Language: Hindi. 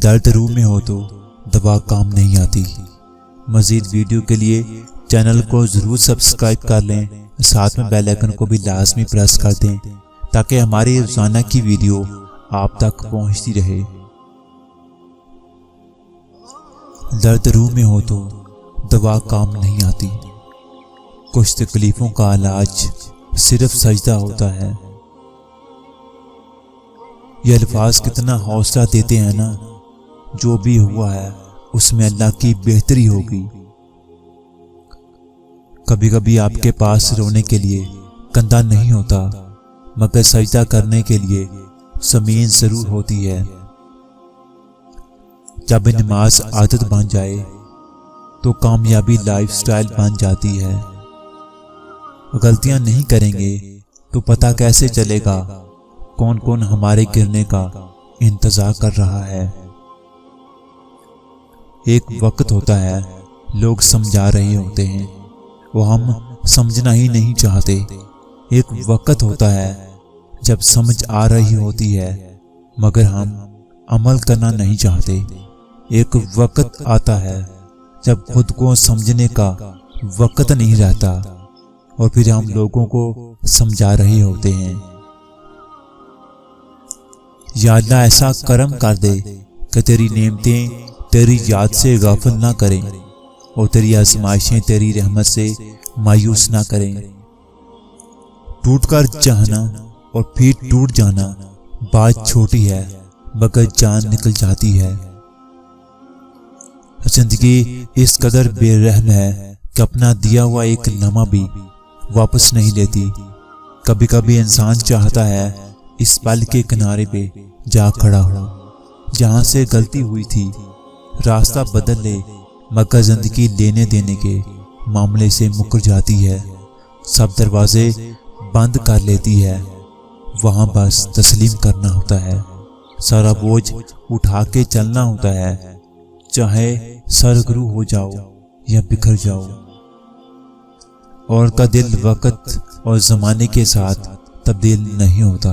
दर्द रूह में हो तो दवा काम नहीं आती। मज़ीद वीडियो के लिए चैनल को ज़रूर सब्सक्राइब कर लें, साथ में बेल आइकन को भी लाजमी प्रेस कर दें ताकि हमारी रोज़ाना की वीडियो आप तक पहुंचती रहे। दर्द रूह में हो तो दवा काम नहीं आती। कुछ तकलीफ़ों का इलाज सिर्फ सजदा होता है। ये अल्फाज कितना हौसला देते हैं ना, जो भी हुआ है उसमें अल्लाह की बेहतरी होगी। कभी कभी आपके पास रोने के लिए कंधा नहीं होता, मगर सजदा करने के लिए ज़मीन जरूर होती है। जब नमाज आदत बन जाए तो कामयाबी लाइफस्टाइल बन जाती है। गलतियां नहीं करेंगे तो पता कैसे चलेगा कौन कौन हमारे गिरने का इंतजार कर रहा है। एक वक्त होता है लोग समझा रहे होते हैं, वो हम समझना ही नहीं चाहते। एक वक्त होता है जब समझ आ रही होती है मगर हम अमल करना नहीं चाहते। एक वक्त आता है जब खुद को समझने का वक्त नहीं रहता और फिर हम लोगों को समझा रहे होते हैं। या अल्लाह ऐसा करम कर दे कि तेरी नेमतें तेरी याद से गाफिल ना करें और तेरी आजमाइशें तेरी रहमत से मायूस ना करें। टूटकर चाहना और फिर टूट जाना बात छोटी है मगर जान निकल जाती है। जिंदगी इस कदर बेरहम है कि अपना दिया हुआ एक लम्हा भी वापस नहीं लेती। कभी कभी इंसान चाहता है इस पल के किनारे पे जा खड़ा हो जहां से गलती हुई थी, रास्ता बदल ले, मगर जिंदगी लेने देने के मामले से मुकर जाती है। सब दरवाजे बंद कर लेती है, वहां बस तस्लीम करना होता है। सारा बोझ उठा के चलना होता है, चाहे सरगरू हो जाओ या बिखर जाओ। और का दिल वक्त और जमाने के साथ तब्दील नहीं होता।